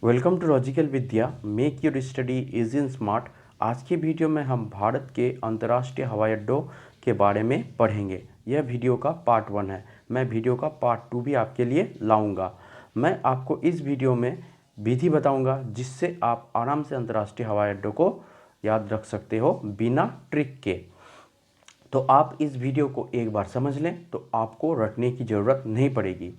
Welcome to logical Vidya, make your study easy and smart. आज की video में हम भारत के अंतर्राष्ट्रीय हवाई अड्डों के बारे में पढ़ेंगे। यह वीडियो का पार्ट 1 है। मैं वीडियो का पार्ट 2 भी आपके लिए लाऊंगा। मैं आपको इस वीडियो में विधि बताऊंगा जिससे आप आराम से अंतर्राष्ट्रीय हवाई अड्डों को याद रख सकते हो बिना ट्रिक के। तो आप इस वीडियो को एक बार समझ लें तो आपको रटने की ज़रूरत नहीं पड़ेगी।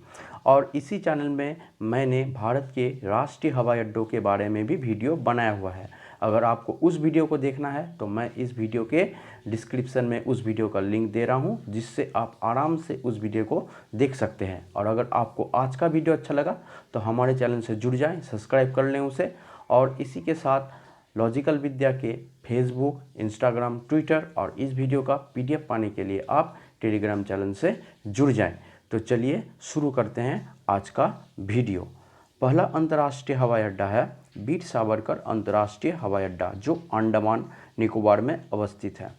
और इसी चैनल में मैंने भारत के राष्ट्रीय हवाई अड्डों के बारे में भी वीडियो बनाया हुआ है। अगर आपको उस वीडियो को देखना है तो मैं इस वीडियो के डिस्क्रिप्शन में उस वीडियो का लिंक दे रहा हूं, जिससे आप आराम से उस वीडियो को देख सकते हैं। और अगर आपको आज का वीडियो अच्छा लगा तो हमारे चैनल से जुड़ जाएं, सब्सक्राइब कर लें उसे। और इसी के साथ लॉजिकल विद्या के फेसबुक, इंस्टाग्राम, ट्विटर और इस वीडियो का पीडीएफ पाने के लिए आप टेलीग्राम चैनल से जुड़ जाएं। तो चलिए शुरू करते हैं आज का वीडियो। पहला अंतर्राष्ट्रीय हवाई अड्डा है वीर सावरकर अंतर्राष्ट्रीय हवाई अड्डा, जो अंडमान निकोबार में अवस्थित है।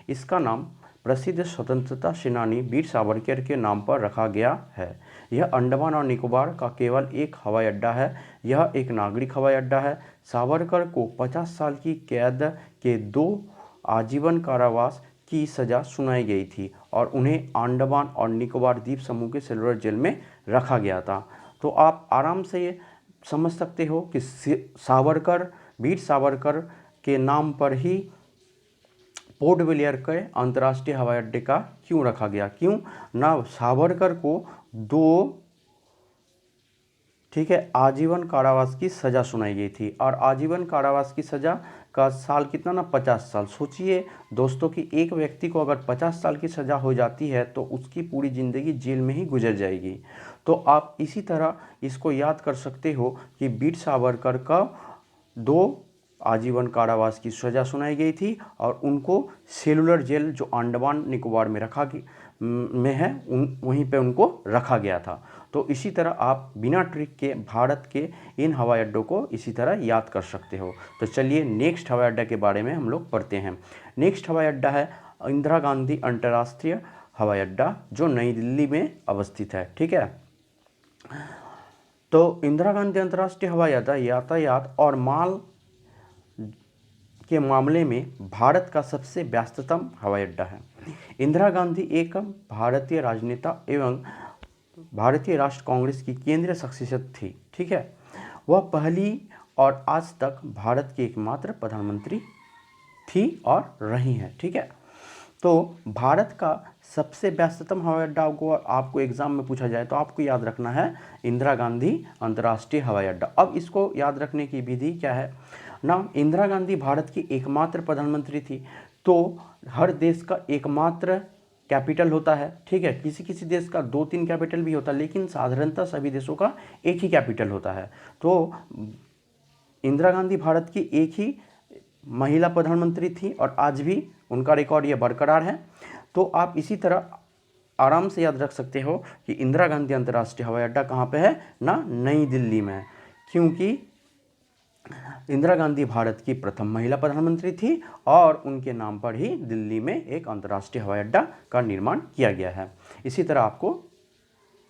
इसका नाम प्रसिद्ध स्वतंत्रता सेनानी वीर सावरकर के नाम पर रखा गया है। यह अंडमान और निकोबार का केवल एक हवाई अड्डा है। यह एक नागरिक हवाई अड्डा है। सावरकर को 50 साल की कैद के 2 आजीवन कारावास की सज़ा सुनाई गई थी और उन्हें अंडमान और निकोबार द्वीप समूह के सेलुलर जेल में रखा गया था। तो आप आराम से ये समझ सकते हो कि सावरकर, वीर सावरकर के नाम पर ही पोर्ट ब्लेयर के अंतर्राष्ट्रीय हवाई अड्डे का क्यों रखा गया। क्यों ना, सावरकर को 2 आजीवन कारावास की सज़ा सुनाई गई थी। और आजीवन कारावास की सज़ा का साल कितना ना, 50 साल। सोचिए दोस्तों कि एक व्यक्ति को अगर 50 साल की सज़ा हो जाती है तो उसकी पूरी ज़िंदगी जेल में ही गुजर जाएगी। तो आप इसी तरह इसको याद कर सकते हो कि वीर सावरकर का 2 आजीवन कारावास की सज़ा सुनाई गई थी और उनको सेलुलर जेल जो अंडमान निकोबार में में है वहीं पे उनको रखा गया था। तो इसी तरह आप बिना ट्रिक के भारत के इन हवाई अड्डों को इसी तरह याद कर सकते हो। तो चलिए नेक्स्ट हवाई अड्डा के बारे में हम लोग पढ़ते हैं। नेक्स्ट हवाई अड्डा है इंदिरा गांधी अंतर्राष्ट्रीय हवाई अड्डा, जो नई दिल्ली में अवस्थित है। ठीक है, तो इंदिरा गांधी अंतर्राष्ट्रीय हवाई अड्डा यातायात और माल के मामले में भारत का सबसे व्यस्ततम हवाई अड्डा है। इंदिरा गांधी एक भारतीय राजनेता एवं भारतीय राष्ट्र कांग्रेस की केंद्रीय शख्सियत थी। ठीक है, वह पहली और आज तक भारत की एकमात्र प्रधानमंत्री थी और रही हैं। ठीक है, तो भारत का सबसे व्यस्ततम हवाई अड्डा को आपको एग्जाम में पूछा जाए तो आपको याद रखना है इंदिरा गांधी अंतर्राष्ट्रीय हवाई अड्डा। अब इसको याद रखने की विधि क्या है ना, इंदिरा गांधी भारत की एकमात्र प्रधानमंत्री थी। तो हर देश का एकमात्र कैपिटल होता है। ठीक है, किसी किसी देश का 2-3 कैपिटल भी होता है, लेकिन साधारणतः सभी देशों का एक ही कैपिटल होता है। तो इंदिरा गांधी भारत की एक ही महिला प्रधानमंत्री थी और आज भी उनका रिकॉर्ड ये बरकरार है। तो आप इसी तरह आराम से याद रख सकते हो कि इंदिरा गांधी अंतर्राष्ट्रीय हवाई अड्डा कहाँ पे है ना, नई दिल्ली में। क्योंकि इंदिरा गांधी भारत की प्रथम महिला प्रधानमंत्री थी और उनके नाम पर ही दिल्ली में एक अंतर्राष्ट्रीय हवाई अड्डा का निर्माण किया गया है। इसी तरह आपको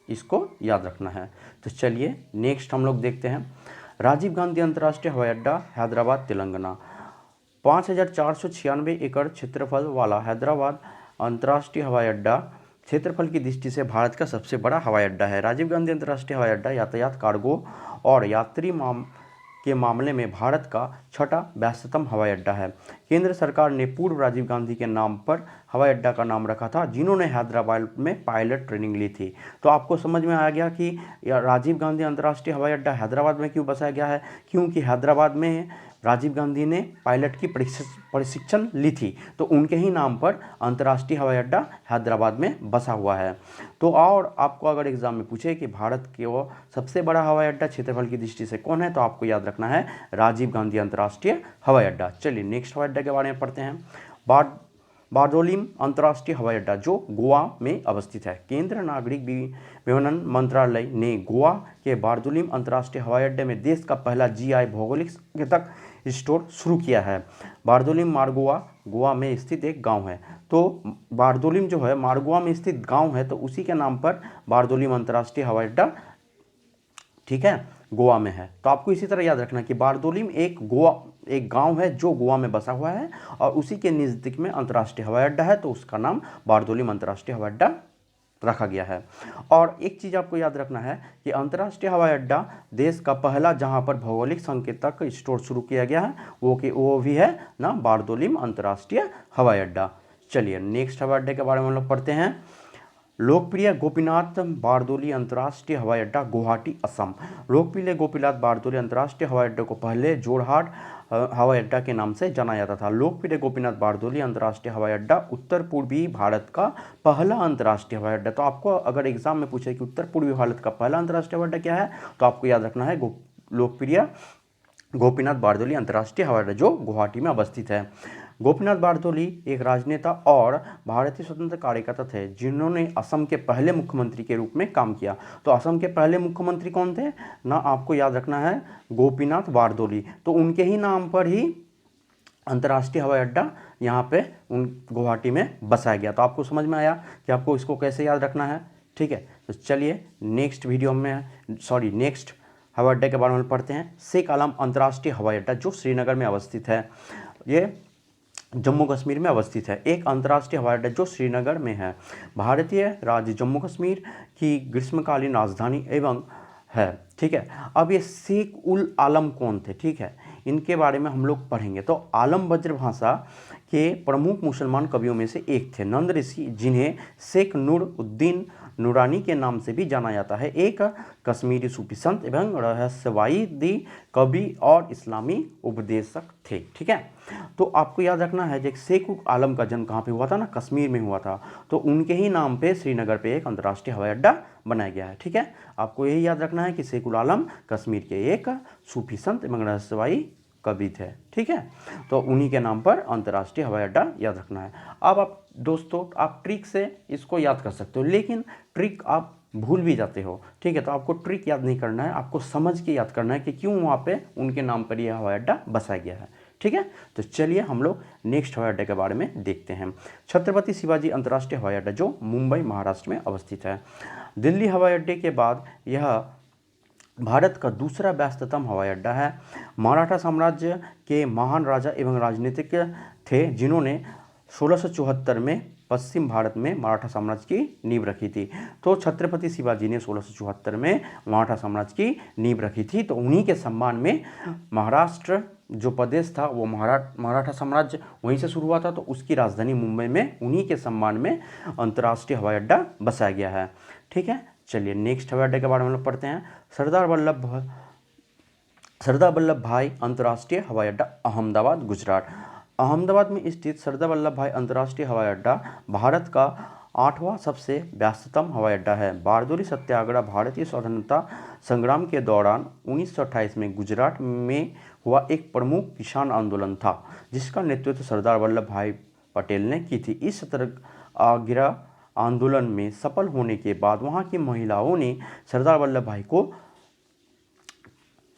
इसको याद रखना है। तो चलिए नेक्स्ट हम लोग देखते हैं राजीव गांधी अंतर्राष्ट्रीय हवाई अड्डा, हैदराबाद, तेलंगाना। 5496 एकड़ क्षेत्रफल वाला हैदराबाद अंतर्राष्ट्रीय हवाई अड्डा क्षेत्रफल की दृष्टि से भारत का सबसे बड़ा हवाई अड्डा है। राजीव गांधी अंतर्राष्ट्रीय हवाई अड्डा यातायात, कार्गो और यात्री के मामले में भारत का 6ठा व्यस्ततम हवाई अड्डा है। केंद्र सरकार ने पूर्व राजीव गांधी के नाम पर हवाई अड्डा का नाम रखा था, जिन्होंने हैदराबाद में पायलट ट्रेनिंग ली थी। तो आपको समझ में आ गया कि राजीव गांधी अंतर्राष्ट्रीय हवाई अड्डा हैदराबाद में क्यों बसाया गया है। क्योंकि हैदराबाद में राजीव गांधी ने पायलट की प्रशिक्षण ली थी, तो उनके ही नाम पर अंतर्राष्ट्रीय हवाई अड्डा हैदराबाद में बसा हुआ है। तो और आपको अगर एग्जाम में पूछे कि भारत के वो सबसे बड़ा हवाई अड्डा क्षेत्रफल की दृष्टि से कौन है, तो आपको याद रखना है राजीव गांधी अंतर्राष्ट्रीय हवाई अड्डा। चलिए नेक्स्ट हवाई अड्डा के बारे में पढ़ते हैं। बारडोलीम अंतर्राष्ट्रीय हवाई अड्डा, जो गोवा में अवस्थित है। केंद्र नागरिक विमानन मंत्रालय ने गोवा के बारडोलीम अंतर्राष्ट्रीय हवाई अड्डे में देश का पहला जीआई भौगोलिक संकेतक स्टोर शुरू किया है। बारडोलीम मारगोवा गोवा में स्थित एक गांव है। तो बारडोलीम जो है मारगोवा में स्थित गांव है, तो उसी के नाम पर बारडोलीम अंतर्राष्ट्रीय हवाई अड्डा ठीक है गोवा में है। तो आपको इसी तरह याद रखना कि बारदोलीम एक गांव है जो गोवा में बसा हुआ है और उसी के नज़दीक में अंतर्राष्ट्रीय हवाई अड्डा है, तो उसका नाम बारदोलीम अंतर्राष्ट्रीय हवाई अड्डा रखा गया है। और एक चीज़ आपको याद रखना है कि अंतर्राष्ट्रीय हवाई अड्डा देश का पहला जहां पर भौगोलिक संकेतक स्टोर शुरू किया गया है वो भी है ना बारदोलीम अंतर्राष्ट्रीय हवाई अड्डा। चलिए नेक्स्ट हवाई अड्डे के बारे में हम लोग पढ़ते हैं। लोकप्रिय गोपीनाथ बारदोली अंतर्राष्ट्रीय हवाई अड्डा गुवाहाटी असम। लोकप्रिय गोपीनाथ बारदोली अंतर्राष्ट्रीय हवाई अड्डे को पहले जोरहाट हवाई अड्डा के नाम से जाना जाता था। लोकप्रिय गोपीनाथ बारदोली अंतर्राष्ट्रीय हवाई अड्डा उत्तर पूर्वी भारत का पहला अंतर्राष्ट्रीय हवाई अड्डा। तो आपको अगर एग्जाम में पूछे कि उत्तर पूर्वी भारत का पहला अंतर्राष्ट्रीय हवाई अड्डा क्या है, तो आपको याद रखना है लोकप्रिय गोपीनाथ बारदोली अंतर्राष्ट्रीय हवाई अड्डा जो गुवाहाटी में अवस्थित है। गोपीनाथ बारदोली एक राजनेता और भारतीय स्वतंत्र कार्यकर्ता थे जिन्होंने असम के पहले मुख्यमंत्री के रूप में काम किया। तो असम के पहले मुख्यमंत्री कौन थे ना, आपको याद रखना है गोपीनाथ बारदोली। तो उनके ही नाम पर ही अंतर्राष्ट्रीय हवाई अड्डा यहाँ पे गुवाहाटी में बसाया गया। तो आपको समझ में आया कि आपको इसको कैसे याद रखना है। ठीक है, तो चलिए नेक्स्ट हवाई अड्डे के बारे में पढ़ते हैं। शेख आलम अंतर्राष्ट्रीय हवाई अड्डा जो श्रीनगर में अवस्थित है, ये जम्मू कश्मीर में अवस्थित है। एक अंतर्राष्ट्रीय हवाई अड्डा जो श्रीनगर में है, भारतीय राज्य जम्मू कश्मीर की ग्रीष्मकालीन राजधानी एवं है। ठीक है, अब ये शेख उल आलम कौन थे, ठीक है, इनके बारे में हम लोग पढ़ेंगे। तो आलम ब्रजभाषा के प्रमुख मुसलमान कवियों में से एक थे। नंद ऋषि, जिन्हें शेख नूर उद्दीन नूरानी के नाम से भी जाना जाता है, एक कश्मीरी सूफी संत एवं रहस्यवादी कवि और इस्लामी उपदेशक थे। ठीक है, तो आपको याद रखना है कि शेख आलम का जन्म कहाँ पे हुआ था ना, कश्मीर में हुआ था। तो उनके ही नाम पे श्रीनगर पे एक अंतर्राष्ट्रीय हवाई अड्डा बनाया गया है। ठीक है, आपको यही याद रखना है कि शेख उल आलम कश्मीर के एक सूफी संत एवं रहस्यवादी कवि थे। ठीक है, तो उन्हीं के नाम पर अंतर्राष्ट्रीय हवाई अड्डा याद रखना है। अब आप दोस्तों आप ट्रिक से इसको याद कर सकते हो, लेकिन ट्रिक आप भूल भी जाते हो। ठीक है, तो आपको ट्रिक याद नहीं करना है, आपको समझ के याद करना है कि क्यों वहाँ पे उनके नाम पर यह हवाई अड्डा बसाया गया है। ठीक है, तो चलिए हम लोग नेक्स्ट हवाई अड्डे के बारे में देखते हैं। छत्रपति शिवाजी अंतर्राष्ट्रीय हवाई अड्डा जो मुंबई महाराष्ट्र में अवस्थित है। दिल्ली हवाई अड्डे के बाद यह भारत का दूसरा व्यस्ततम हवाई अड्डा है। मराठा साम्राज्य के महान राजा एवं राजनीतिक थे जिन्होंने 1674 में पश्चिम भारत में मराठा साम्राज्य की नींव रखी थी। तो छत्रपति शिवाजी ने 1674 में मराठा साम्राज्य की नींव रखी थी। तो उन्हीं के सम्मान में महाराष्ट्र जो प्रदेश था वो मराठा साम्राज्य वहीं से शुरू हुआ था, तो उसकी राजधानी मुंबई में उन्हीं के सम्मान में अंतर्राष्ट्रीय हवाई अड्डा बसाया गया है। ठीक है, चलिए नेक्स्ट हवाई अड्डे के बारे में हम लोग पढ़ते हैं। सरदार वल्लभ भाई अंतर्राष्ट्रीय हवाई अड्डा अहमदाबाद गुजरात। अहमदाबाद में स्थित सरदार वल्लभ भाई अंतर्राष्ट्रीय हवाई अड्डा भारत का 8वां सबसे व्यस्ततम हवाई अड्डा है। बारदोली सत्याग्रह भारतीय स्वतंत्रता संग्राम के दौरान 1928 में गुजरात में हुआ एक प्रमुख किसान आंदोलन था जिसका नेतृत्व सरदार वल्लभ भाई पटेल ने की थी। इस सत्याग्रह आंदोलन में सफल होने के बाद वहां की महिलाओं ने सरदार वल्लभ भाई को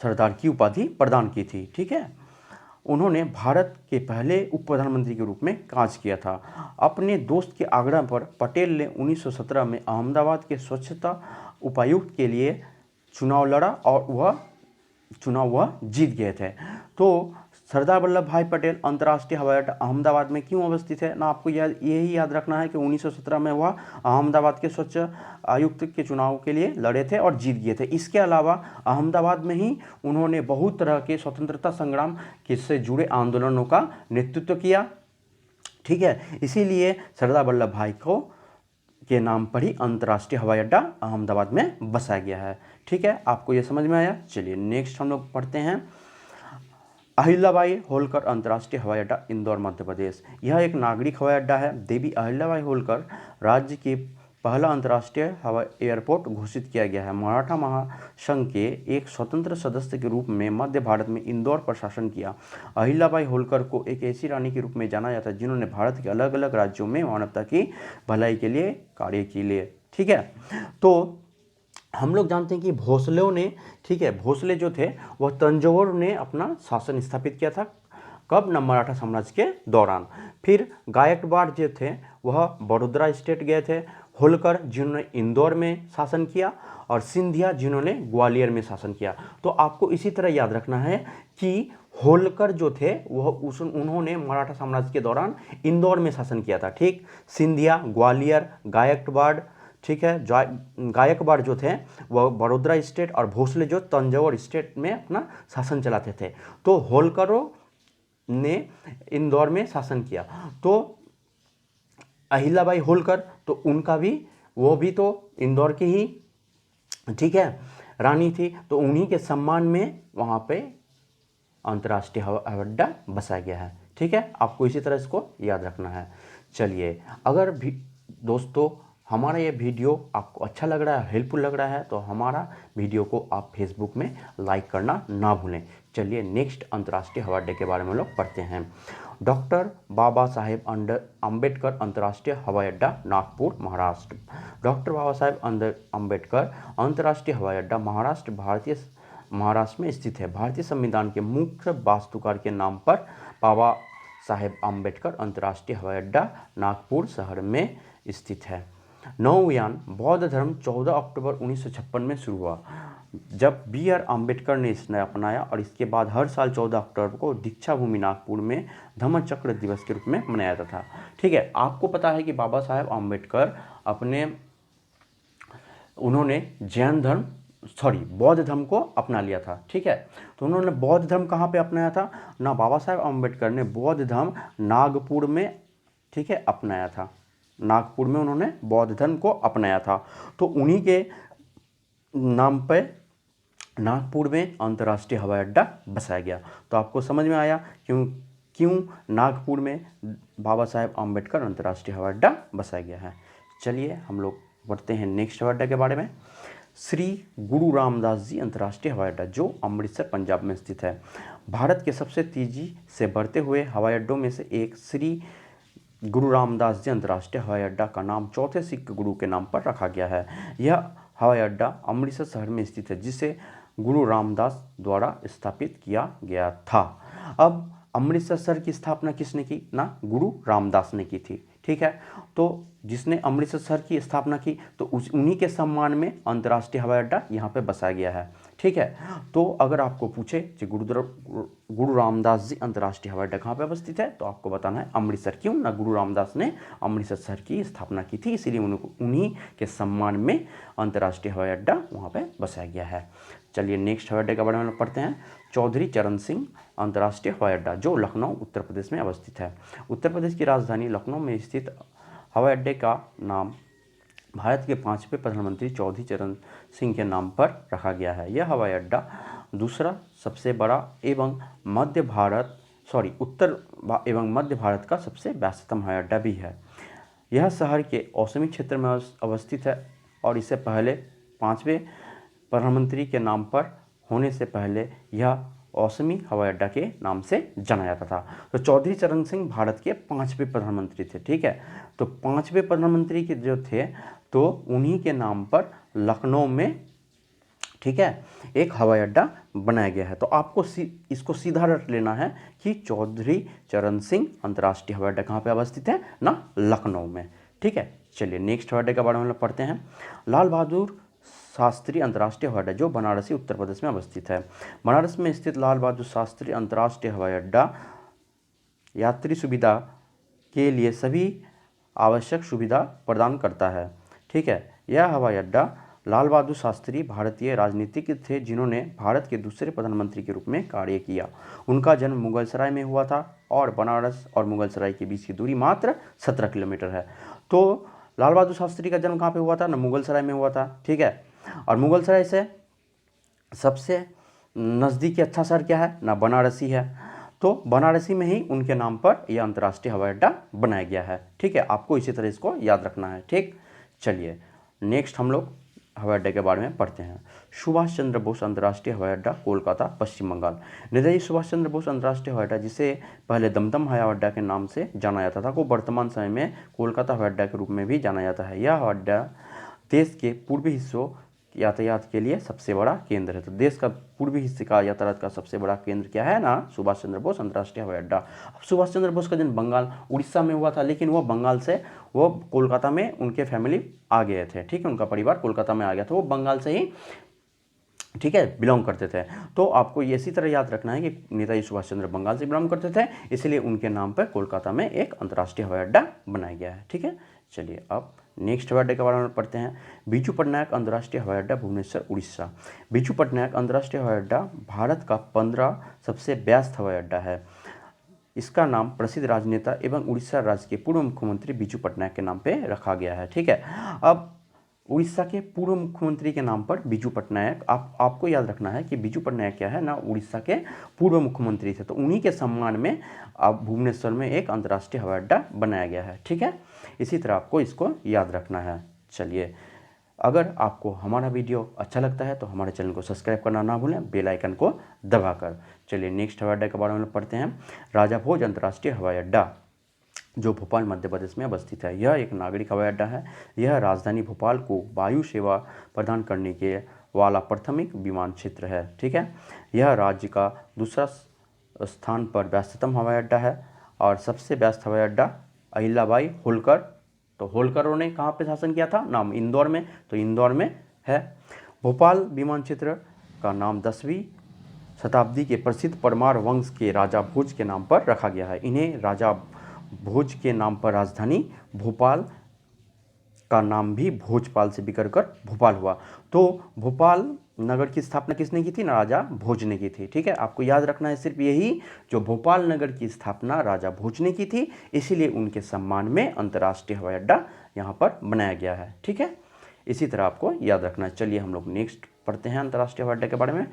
सरदार की उपाधि प्रदान की थी। ठीक है, उन्होंने भारत के पहले उप प्रधानमंत्री के रूप में कार्य किया था। अपने दोस्त के आग्रह पर पटेल ने 1917 में अहमदाबाद के स्वच्छता उपायुक्त के लिए चुनाव लड़ा और वह जीत गए थे। तो सरदार वल्लभ भाई पटेल अंतर्राष्ट्रीय हवाई अड्डा अहमदाबाद में क्यों अवस्थित है ना, आपको यही याद रखना है कि 1917 में वह अहमदाबाद के स्वच्छ आयुक्त के चुनाव के लिए लड़े थे और जीत गए थे। इसके अलावा अहमदाबाद में ही उन्होंने बहुत तरह के स्वतंत्रता संग्राम से जुड़े आंदोलनों का नेतृत्व किया। ठीक है, इसीलिए सरदार वल्लभ भाई के नाम पर ही अंतर्राष्ट्रीय हवाई अड्डा अहमदाबाद में बसाया गया है। ठीक है, आपको ये समझ में आया। चलिए नेक्स्ट हम लोग पढ़ते हैं। अहिल्याबाई होलकर अंतर्राष्ट्रीय हवाई अड्डा इंदौर मध्य प्रदेश। यह एक नागरिक हवाई अड्डा है। देवी अहिल्याबाई होलकर राज्य के पहला अंतर्राष्ट्रीय हवाई एयरपोर्ट घोषित किया गया है। मराठा महासंघ के एक स्वतंत्र सदस्य के रूप में मध्य भारत में इंदौर पर शासन किया। अहिल्याबाई होलकर को एक ऐसी रानी के रूप में जाना जाता है जिन्होंने भारत के अलग अलग राज्यों में मानवता की भलाई के लिए कार्य किए। ठीक है, तो हम लोग जानते हैं कि भोसले ने, ठीक है, भोसले जो थे वह तंजौर ने अपना शासन स्थापित किया था। कब ना, मराठा साम्राज्य के दौरान। फिर गायकवाड़ जो थे वह बड़ौदा स्टेट गए थे। होलकर जिन्होंने इंदौर में शासन किया और सिंधिया जिन्होंने ग्वालियर में शासन किया। तो आपको इसी तरह याद रखना है कि होलकर जो थे वह उन्होंने मराठा साम्राज्य के दौरान इंदौर में शासन किया था, ठीक। सिंधिया ग्वालियर, गायकवाड़, ठीक है, गायकवाड़ जो थे वह बड़ौदा स्टेट और भोसले जो तंजौर स्टेट में अपना शासन चलाते थे। तो होलकरों ने इंदौर में शासन किया। तो अहिल्याबाई होलकर, तो उनका भी, वो भी तो इंदौर की ही, ठीक है, रानी थी। तो उन्हीं के सम्मान में वहाँ पे अंतर्राष्ट्रीय हवाई अड्डा बसाया गया है, ठीक है। आपको इसी तरह इसको याद रखना है। चलिए, अगर भी दोस्तों हमारा ये वीडियो आपको अच्छा लग रहा है, हेल्पफुल लग रहा है, तो हमारा वीडियो को आप फेसबुक में लाइक करना ना भूलें। चलिए नेक्स्ट अंतर्राष्ट्रीय हवाई अड्डे के बारे में लोग पढ़ते हैं। डॉक्टर बाबा साहेब अंबेडकर अंतर्राष्ट्रीय हवाई अड्डा, नागपुर, महाराष्ट्र। डॉक्टर बाबा साहेब अंबेडकर अंतर्राष्ट्रीय हवाई अड्डा महाराष्ट्र में स्थित है। भारतीय संविधान के मुख्य वास्तुकार के नाम पर बाबा साहेब अंबेडकर अंतर्राष्ट्रीय हवाई अड्डा नागपुर शहर में स्थित है। नौयान बौद्ध धर्म 14 अक्टूबर 1956 में शुरू हुआ, जब बी.आर. अम्बेडकर ने इसने अपनाया, और इसके बाद हर साल 14 अक्टूबर को दीक्षा भूमि नागपुर में धम्मचक्र दिवस के रूप में मनाया जाता था, ठीक है। आपको पता है कि बाबा साहेब अम्बेडकर उन्होंने बौद्ध धर्म को अपना लिया था, ठीक है। तो उन्होंने बौद्ध धर्म कहाँ पे अपनाया था ना, बाबा साहेब अम्बेडकर ने बौद्ध धर्म नागपुर में, ठीक है, अपनाया था। नागपुर में उन्होंने बौद्ध धर्म को अपनाया था। तो उन्हीं के नाम पे नागपुर में अंतर्राष्ट्रीय हवाई अड्डा बसाया गया। तो आपको समझ में आया क्यों नागपुर में बाबा साहेब अम्बेडकर अंतर्राष्ट्रीय हवाई अड्डा बसाया गया है। चलिए हम लोग बढ़ते हैं नेक्स्ट हवाई अड्डा के बारे में। श्री गुरु रामदास जी अंतर्राष्ट्रीय हवाई अड्डा, जो अमृतसर पंजाब में स्थित है। भारत के सबसे तेजी से बढ़ते हुए हवाई अड्डों में से एक श्री गुरु रामदास जी अंतर्राष्ट्रीय हवाई अड्डा का नाम चौथे सिख गुरु के नाम पर रखा गया है। यह हवाई अड्डा अमृतसर शहर में स्थित है, जिसे गुरु रामदास द्वारा स्थापित किया गया था। अब अमृतसर शहर की स्थापना किसने की ना, गुरु रामदास ने की थी, ठीक है। तो जिसने अमृतसर शहर की स्थापना की, तो उन्हीं के सम्मान में अंतर्राष्ट्रीय हवाई अड्डा यहाँ पे बसाया गया है, ठीक है। तो अगर आपको पूछे कि गुरु रामदास जी अंतर्राष्ट्रीय हवाई अड्डा कहाँ पे अवस्थित है, तो आपको बताना है अमृतसर। क्यों ना, गुरु रामदास ने अमृतसर शहर की स्थापना की थी, इसीलिए उन्हीं के सम्मान में अंतर्राष्ट्रीय हवाई अड्डा वहाँ पे बसाया गया है। चलिए नेक्स्ट हवाई अड्डे के बारे में पढ़ते हैं। चौधरी चरण सिंह अंतर्राष्ट्रीय हवाई अड्डा, जो लखनऊ उत्तर प्रदेश में अवस्थित है। उत्तर प्रदेश की राजधानी लखनऊ में स्थित हवाई अड्डे का नाम भारत के 5वें प्रधानमंत्री चौधरी चरण सिंह के नाम पर रखा गया है। यह हवाई अड्डा दूसरा सबसे बड़ा एवं उत्तर एवं मध्य भारत का सबसे व्यस्ततम हवाई अड्डा भी है। यह शहर के औसमी क्षेत्र में अवस्थित है, और इससे पहले 5वें प्रधानमंत्री के नाम पर होने से पहले यह औसमी हवाई अड्डा के नाम से जाना जाता था। तो चौधरी चरण सिंह भारत के 5वें प्रधानमंत्री थे, ठीक है। तो 5वें प्रधानमंत्री के जो थे, तो उन्हीं के नाम पर लखनऊ में, ठीक है, एक हवाई अड्डा बनाया गया है। तो आपको इसको सीधा रट लेना है कि चौधरी चरण सिंह अंतर्राष्ट्रीय हवाई अड्डा कहाँ पे अवस्थित है ना, लखनऊ में, ठीक है। चलिए नेक्स्ट हवाई अड्डे के बारे में पढ़ते हैं। लाल बहादुर शास्त्री अंतर्राष्ट्रीय हवाई अड्डा, जो बनारसी उत्तर प्रदेश में अवस्थित है। बनारस में स्थित लाल बहादुर शास्त्री अंतर्राष्ट्रीय हवाई अड्डा यात्री सुविधा के लिए सभी आवश्यक सुविधा प्रदान करता है, ठीक है। यह हवाई अड्डा लाल बहादुर शास्त्री भारतीय राजनीतिक थे, जिन्होंने भारत के दूसरे प्रधानमंत्री के रूप में कार्य किया। उनका जन्म मुगलसराय में हुआ था, और बनारस और मुगलसराय के बीच की दूरी मात्र 17 किलोमीटर है। तो लाल बहादुर शास्त्री का जन्म कहाँ पे हुआ था ना, मुगलसराय में हुआ था, ठीक है। और मुगलसराय से सबसे नज़दीकी अच्छा शहर क्या है ना, बनारसी है। तो बनारसी में ही उनके नाम पर यह अंतर्राष्ट्रीय हवाई अड्डा बनाया गया है, ठीक है। आपको इसी तरह इसको याद रखना है, ठीक। चलिए नेक्स्ट हम लोग हवाई अड्डे के बारे में पढ़ते हैं। सुभाष चंद्र बोस अंतर्राष्ट्रीय हवाई अड्डा, कोलकाता, पश्चिम बंगाल। नेताजी सुभाष चंद्र बोस अंतर्राष्ट्रीय हवाई अड्डा, जिसे पहले दमदम हवाई अड्डा के नाम से जाना जाता था, को वर्तमान समय में कोलकाता हवाई अड्डा के रूप में भी जाना जाता है। यह हवाई अड्डा देश के पूर्वी हिस्सों यातायात के लिए सबसे बड़ा केंद्र है। तो देश का पूर्वी हिस्से का यातायात का सबसे बड़ा केंद्र क्या है ना, सुभाष चंद्र बोस अंतर्राष्ट्रीय हवाई अड्डा। अब सुभाष चंद्र बोस का जन्म बंगाल उड़ीसा में हुआ था, लेकिन वो बंगाल से वो कोलकाता में उनके फैमिली आ गए थे, ठीक है, उनका परिवार कोलकाता में आ गया था, वो बंगाल से ही, ठीक है, बिलोंग करते थे। तो आपको ये इसी तरह याद रखना है कि नेताजी सुभाष चंद्र बंगाल से बिलोंग करते थे, इसलिए उनके नाम पर कोलकाता में एक अंतर्राष्ट्रीय हवाई अड्डा बनाया गया है, ठीक है। चलिए अब नेक्स्ट हवाई अड्डे के बारे में पढ़ते हैं। बीजू पटनायक अंतर्राष्ट्रीय हवाई अड्डा, भुवनेश्वर, उड़ीसा। बीजू पटनायक अंतर्राष्ट्रीय हवाई अड्डा भारत का 15 सबसे व्यस्त हवाई अड्डा है। इसका नाम प्रसिद्ध राजनेता एवं उड़ीसा राज्य के पूर्व मुख्यमंत्री बीजू पटनायक के नाम पे रखा गया है, ठीक है। अब उड़ीसा के पूर्व मुख्यमंत्री के नाम पर बीजू पटनायक, आपको याद रखना है कि बीजू पटनायक क्या है ना, उड़ीसा के पूर्व मुख्यमंत्री थे, तो उन्हीं के सम्मान में अब भुवनेश्वर में एक अंतर्राष्ट्रीय हवाई अड्डा बनाया गया है, ठीक है। इसी तरह आपको इसको याद रखना है। चलिए, अगर आपको हमारा वीडियो अच्छा लगता है तो हमारे चैनल को सब्सक्राइब करना ना भूलें, बेल आइकन को दबाकर। चलिए नेक्स्ट हवाई अड्डा के बारे में पढ़ते हैं। राजा भोज अंतर्राष्ट्रीय हवाई अड्डा, जो भोपाल मध्य प्रदेश में अवस्थित है। यह एक नागरिक हवाई अड्डा है। यह राजधानी भोपाल को वायु सेवा प्रदान करने के वाला प्राथमिक विमान क्षेत्र है, ठीक है। यह राज्य का दूसरा स्थान पर व्यस्ततम हवाई अड्डा है और सबसे व्यस्त हवाई अड्डा अहिल्याबाई होलकर, तो होलकरों ने कहाँ पे शासन किया था, नाम इंदौर में, तो इंदौर में है। भोपाल विमान क्षेत्र का नाम 10वीं शताब्दी के प्रसिद्ध परमार वंश के राजा भोज के नाम पर रखा गया है। इन्हें राजा भोज के नाम पर राजधानी भोपाल का नाम भी भोजपाल से बिगड़ कर भोपाल हुआ। तो भोपाल नगर की स्थापना किसने की थी ना, राजा भोज ने की थी, ठीक है। आपको याद रखना है सिर्फ यही, जो भोपाल नगर की स्थापना राजा भोज ने की थी, इसीलिए उनके सम्मान में अंतर्राष्ट्रीय हवाई अड्डा यहाँ पर बनाया गया है, ठीक है। इसी तरह आपको याद रखना है। चलिए हम लोग नेक्स्ट पढ़ते हैं अंतर्राष्ट्रीय हवाई अड्डे के बारे में।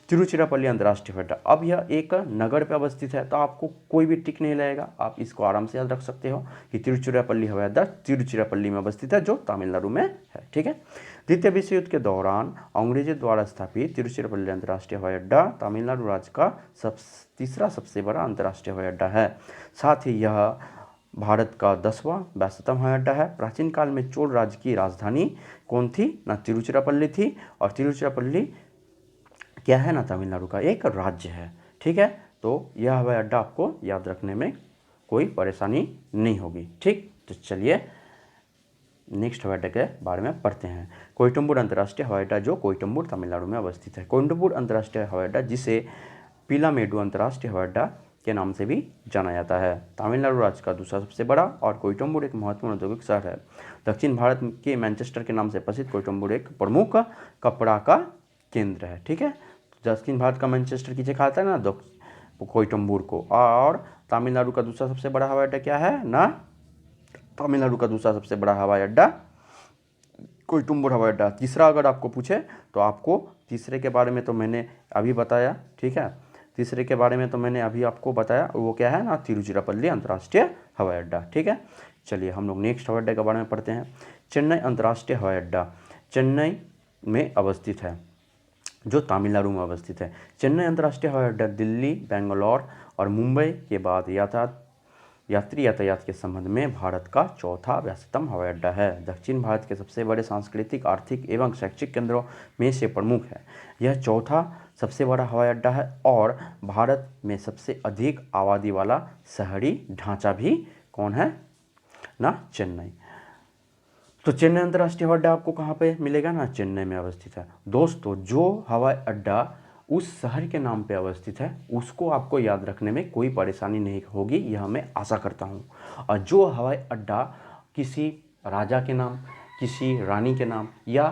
तिरुचिरापल्ली अंतर्राष्ट्रीय हवाई अड्डा, अब यह एक नगर पर अवस्थित है, तो आपको कोई भी टिक नहीं लगेगा, आप इसको आराम से याद रख सकते हो कि तिरुचिरापल्ली हवाई अड्डा तिरुचिरापल्ली में अवस्थित है, जो तमिलनाडु में है, ठीक है। द्वितीय विश्व युद्ध के दौरान अंग्रेजों द्वारा स्थापित तिरुचिरापल्ली अंतर्राष्ट्रीय हवाई अड्डा तमिलनाडु राज्य का तीसरा सबसे बड़ा अंतर्राष्ट्रीय हवाई अड्डा है। साथ ही यह भारत का 10वां व्यस्ततम हवाई अड्डा है। प्राचीन काल में चोल राज्य की राजधानी कौन थी ना, तिरुचिरापल्ली थी, और तिरुचिरापल्ली क्या है ना, तमिलनाडु का एक राज्य है, ठीक है। तो यह हवाई अड्डा आपको याद रखने में कोई परेशानी नहीं होगी, ठीक। तो चलिए नेक्स्ट हवाई अड्डे के बारे में पढ़ते हैं। कोयम्बटूर अंतर्राष्ट्रीय हवाई अड्डा, जो कोयम्बटूर तमिलनाडु में अवस्थित है। कोयम्बटूर अंतर्राष्ट्रीय हवाई अड्डा, जिसे पीलामेडु अंतर्राष्ट्रीय हवाई अड्डा के नाम से भी जाना जाता है, तमिलनाडु राज्य का दूसरा सबसे बड़ा, और कोयम्बटूर एक महत्वपूर्ण औद्योगिक शहर है। दक्षिण भारत के मैनचेस्टर के नाम से प्रसिद्ध कोयम्बटूर एक प्रमुख कपड़ा का केंद्र है, ठीक है। दक्षिण भारत का मैनचेस्टर किसे कहता है ना, कोयम्बटूर को। और तमिलनाडु का दूसरा सबसे बड़ा हवाई अड्डा क्या है ना, तमिलनाडु का दूसरा सबसे बड़ा हवाई अड्डा कोयम्बटूर हवाई अड्डा। तीसरा अगर आपको पूछे तो आपको तीसरे के बारे में तो मैंने अभी बताया, ठीक है, तीसरे के बारे में तो मैंने अभी आपको बताया, वो क्या है ना, तिरुचिरापल्ली अंतर्राष्ट्रीय हवाई अड्डा, ठीक है। चलिए हम लोग नेक्स्ट हवाई अड्डे के बारे में पढ़ते हैं। चेन्नई अंतर्राष्ट्रीय हवाई अड्डा, चेन्नई में अवस्थित है, जो तमिलनाडु में अवस्थित है। चेन्नई अंतर्राष्ट्रीय हवाई अड्डा दिल्ली, बेंगलोर और मुंबई के बाद यात्री यातायात के संबंध में भारत का चौथा व्यस्ततम हवाई अड्डा है। दक्षिण भारत के सबसे बड़े सांस्कृतिक, आर्थिक एवं शैक्षिक केंद्रों में से प्रमुख है। यह चौथा सबसे बड़ा हवाई अड्डा है और भारत में सबसे अधिक आबादी वाला शहरी ढांचा भी कौन है ना, चेन्नई। तो चेन्नई अंतर्राष्ट्रीय हवाई अड्डा आपको कहाँ पे मिलेगा ना, चेन्नई में अवस्थित है। दोस्तों, जो हवाई अड्डा उस शहर के नाम पे अवस्थित है उसको आपको याद रखने में कोई परेशानी नहीं होगी, यह मैं आशा करता हूँ। और जो हवाई अड्डा किसी राजा के नाम, किसी रानी के नाम या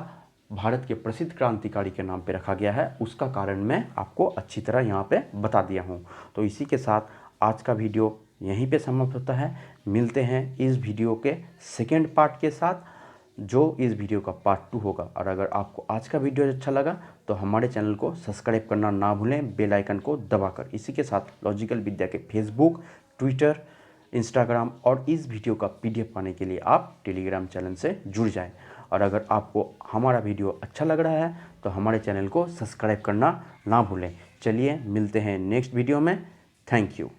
भारत के प्रसिद्ध क्रांतिकारी के नाम पे रखा गया है, उसका कारण मैं आपको अच्छी तरह यहाँ पे बता दिया हूँ। तो इसी के साथ आज का वीडियो यहीं पे समाप्त होता है। मिलते हैं इस वीडियो के सेकेंड पार्ट के साथ, जो इस वीडियो का पार्ट 2 होगा। और अगर आपको आज का वीडियो अच्छा लगा तो हमारे चैनल को सब्सक्राइब करना ना भूलें, बेल आइकन को दबाकर। इसी के साथ लॉजिकल विद्या के फेसबुक, ट्विटर, इंस्टाग्राम और इस वीडियो का PDF पाने के लिए आप टेलीग्राम चैनल से जुड़ जाएं। और अगर आपको हमारा वीडियो अच्छा लग रहा है तो हमारे चैनल को सब्सक्राइब करना ना भूलें। चलिए मिलते हैं नेक्स्ट वीडियो में। Thank you.